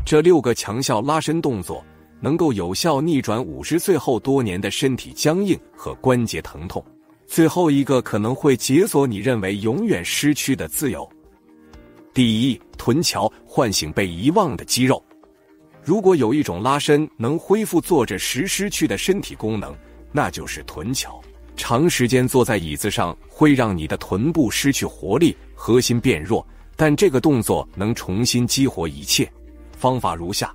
這6個強效拉伸動作能夠有效逆轉50歲後多年的身體僵硬和關節疼痛。最後一個可能會解鎖你認為永遠失去的自由。第一，臀橋喚醒被遺忘的肌肉。如果有一種拉伸能恢復坐着時失去的身體功能，那就是臀桥。長時間坐在椅子上會讓你的臀部失去活力，核心變弱，但這個動作能重新激活一切。方法如下：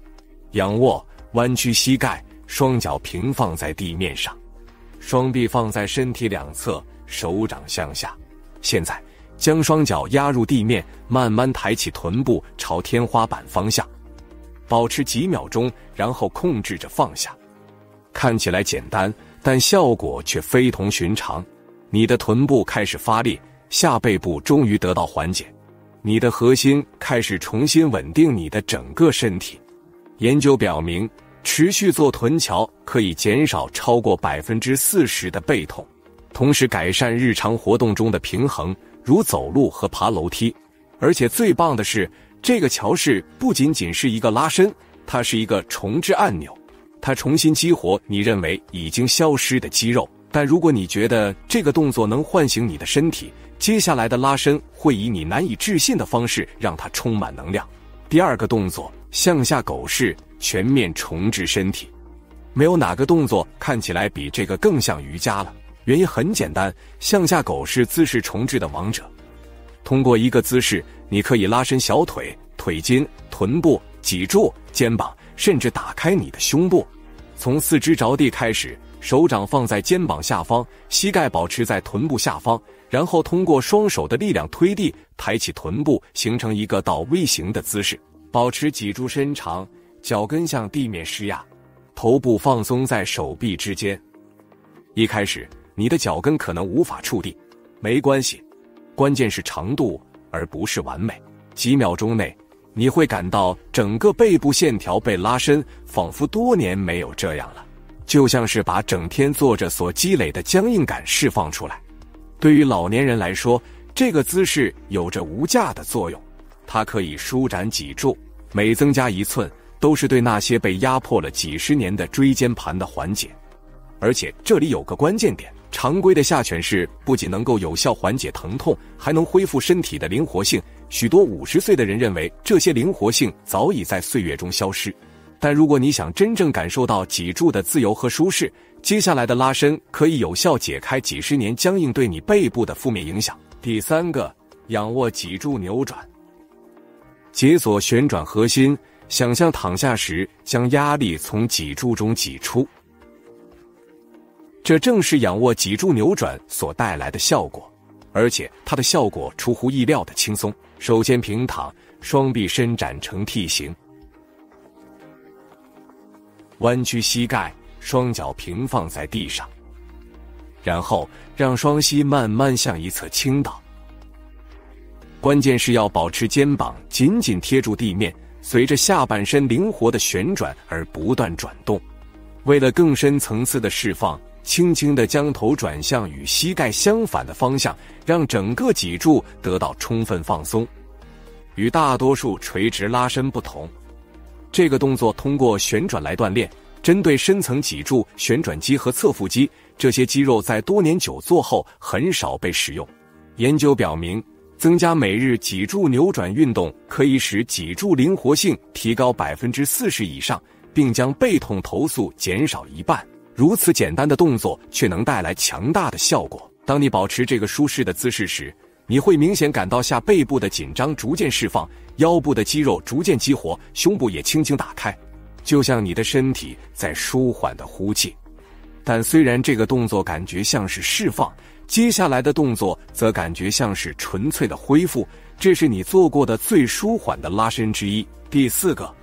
仰臥，彎曲膝蓋，雙腳平放在地面上，雙臂放在身體兩側，手掌向下。現在将雙腳壓入地面，慢慢抬起臀部朝天花板方向，保持幾秒鐘，然後控制着放下。看起來簡單，但效果卻非同尋常。你的臀部開始發力，下背部終於得到緩解，你的核心開始重新穩定你的整個身體。研究表明，持續做臀橋可以減少超過40%的背痛，同時改善日常活動中的平衡，如走路和爬樓梯。而且最棒的是，這個橋式不僅僅是一個拉伸，它是一個重置按鈕，它重新激活你認為已經消失的肌肉。但如果你覺得這個动作能喚醒你的身體，接下來的拉伸會以你難以置信的方式讓它充滿能量。第二個動作，向下狗式，全面重置身体。没有哪個動作看起來比這個更像瑜伽了。原因很簡單，向下狗是姿勢重置的王者。通过一個姿勢，你可以拉伸小腿、腿筋、臀部、脊柱、肩膀，甚至打開你的胸部。從四肢着地開始，手掌放在肩膀下方，膝蓋保持在臀部下方，然後通過雙手的力量推地，抬起臀部，形成一個倒 V 型的姿勢。保持脊柱伸長，腳跟向地面施壓，頭部放鬆在手臂之間。一開始，你的腳跟可能無法觸地，沒關係，關鍵是長度，而不是完美。幾秒鐘內，你會感到整個背部線條被拉伸，仿佛多年沒有這樣了，就像是把整天坐着所積累的僵硬感釋放出來。對於老年人來說，這個姿勢有着無價的作用，它可以舒展脊柱，每增加1寸，都是對那些被壓迫了幾十年的椎間盤的緩解。而且這裡有個關鍵點，常規的下犬式不僅能夠有效緩解疼痛，還能恢復身體的靈活性。許多50歲的人認為這些靈活性早已在歲月中消失。但如果你想真正感受到脊柱的自由和舒適，接下来的拉伸可以有效解開幾十年僵硬对你背部的負面影響。第三個，仰臥脊柱扭轉，解鎖旋轉核心，想象躺下時將壓力從脊柱中擠出。這正是仰臥脊柱扭轉所帶來的效果，而且它的效果出乎意料的輕鬆。首先平躺，雙臂伸展成 T 形，彎曲膝蓋，雙腳平放在地上，然後讓雙膝慢慢向一側傾倒。關鍵是要保持肩膀緊緊貼住地面，隨着下半身靈活的旋轉而不斷轉動。為了更深層次的釋放，輕輕地將頭轉向與膝蓋相反的方向，讓整個脊柱得到充分放鬆。與大多數垂直拉伸不同，這個動作通過旋轉來鍛鍊，針對深層脊柱、旋轉肌和側腹肌，這些肌肉在多年久坐後很少被使用。研究表明，增加每日脊柱扭轉運動可以使脊柱靈活性提高40%以上，並將背痛投訴減少1半。如此簡單的動作卻能帶來強大的效果。當你保持這個舒適的姿勢時，你會明顯感到下背部的緊張逐漸釋放，腰部的肌肉逐漸激活，胸部也輕輕打開，就像你的身體在舒緩地呼氣。但雖然這個動作感覺像是釋放，接下來的動作則感覺像是純粹的恢復，這是你做過的最舒緩的拉伸之一。第四個，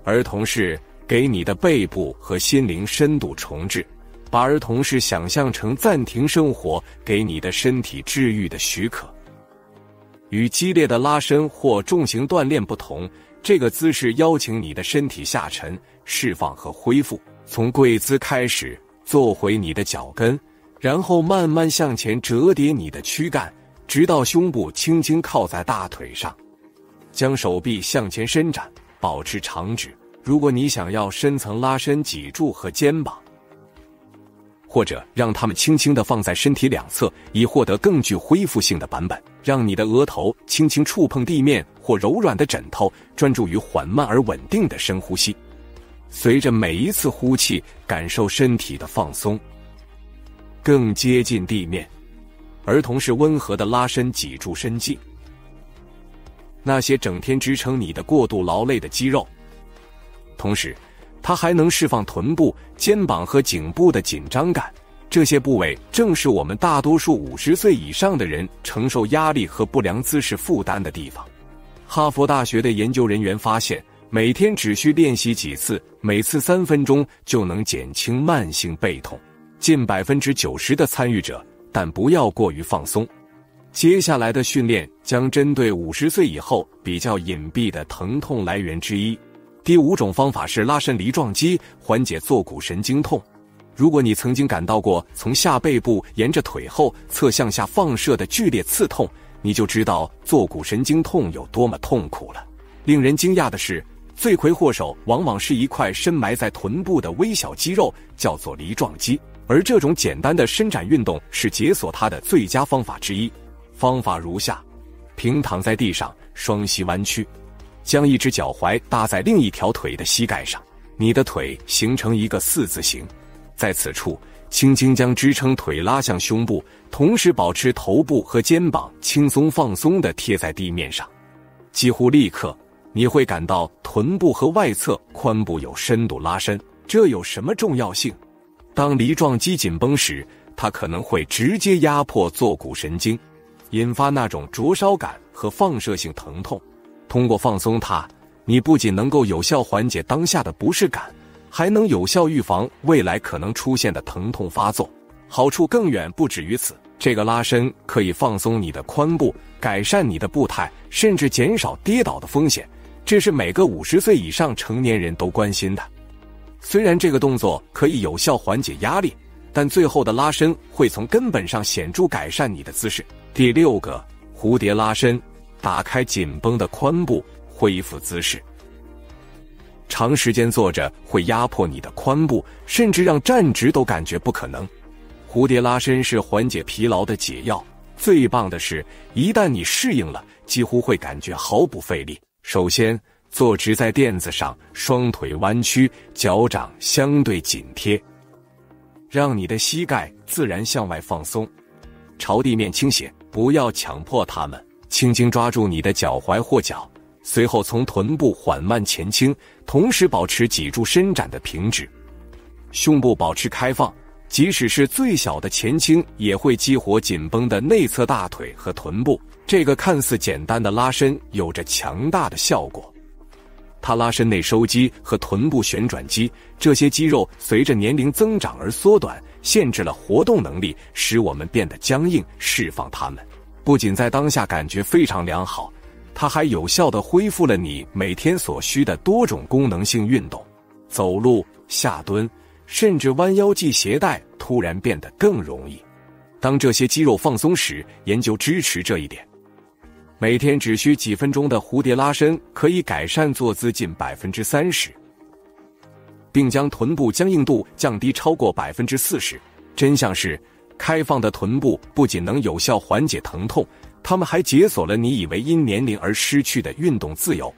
兒童式，給你的背部和心靈深度重置，把兒童式想象成暫停生活給你的身體治癒的許可。與激烈的拉伸或重型鍛鍊不同，這個姿勢邀請你的身體下沉、釋放和恢復。從跪姿開始，坐回你的腳跟，然後慢慢向前折疊你的軀幹，直到胸部輕輕靠在大腿上。將手臂向前伸展，保持長直。如果你想要深层拉伸脊柱和肩膀，或者讓它们轻轻地放在身体两侧，以獲得更具恢复性的版本。让你的額頭輕輕觸碰地面或柔軟的枕頭，專注於緩慢而穩定的深呼吸。隨着每一次呼氣，感受身體的放鬆，更接近地面，而同時溫和地拉伸脊柱伸進那些整天支撐你的過度勞累的肌肉。同時，它還能釋放臀部、肩膀和頸部的緊張感，這些部位正是我們大多數50歲以上的人承受壓力和不良姿勢負擔的地方。哈佛大學的研究人員發現，每天只需練習幾次，每次3分鐘就能減輕慢性背痛。近90%的參與者，但不要過於放鬆。接下來的訓練將針對50歲以後比較隱蔽的疼痛來源之一。第5種方法是拉伸梨狀肌，緩解坐骨神經痛。如果你曾經感到過從下背部沿着腿後側向下放射的劇烈刺痛，你就知道坐骨神經痛有多麼痛苦了。令人驚訝的是，罪魁禍首往往是一塊深埋在臀部的微小肌肉，叫做梨狀肌。而這種簡單的伸展運動是解鎖它的最佳方法之一。方法如下：平躺在地上，雙膝彎曲，將一隻腳踝搭在另一條腿的膝蓋上，你的腿形成一個4字形。在此處，輕輕將支撐腿拉向胸部，同時保持頭部和肩膀輕鬆放鬆地貼在地面上。幾乎立刻，你會感到臀部和外側髖部有深度拉伸。這有什麼重要性？當梨狀肌緊繃時，它可能會直接壓迫坐骨神經，引發那種灼燒感和放射性疼痛。通過放鬆它，你不僅能夠有效緩解當下的不適感，還能有效預防未來可能出現的疼痛發作。好處更遠不止於此，這個拉伸可以放鬆你的髖部，改善你的步態，甚至減少跌倒的風險。這是每個50歲以上成年人都關心的。雖然這個動作可以有效緩解壓力，但最後的拉伸會從根本上顯著改善你的姿勢。第6個，蝴蝶拉伸，打開緊繃的髖部，恢復姿勢。長時間坐着會壓迫你的髖部，甚至讓站直都感覺不可能。蝴蝶拉伸是緩解疲勞的解藥。最棒的是，一旦你適應了，幾乎會感覺毫不費力。首先，坐直在墊子上，雙腿彎曲，腳掌相對緊貼，讓你的膝蓋自然向外放鬆，朝地面傾斜，不要強迫它們。輕輕抓住你的腳踝或腳，隨後從臀部緩慢前傾，同時保持脊柱伸展的平直，胸部保持開放，即使是最小的前傾也會激活緊繃的內側大腿和臀部。這個看似簡單的拉伸有着強大的效果。它拉伸內收肌和臀部旋轉肌，這些肌肉隨着年齡增長而縮短，限制了活動能力，使我們變得僵硬，釋放它們。不僅在當下感覺非常良好，它還有效地恢復了你每天所需的多種功能性運動。走路、下蹲，甚至彎腰繫鞋帶突然變得更容易。當這些肌肉放鬆時，研究支持這一點。每天只需幾分鐘的蝴蝶拉伸可以改善坐姿近30%，並將臀部僵硬度降低超過40%。真相是，開放的臀部不僅能有效緩解疼痛，它們還解鎖了你以為因年齡而失去的運動自由。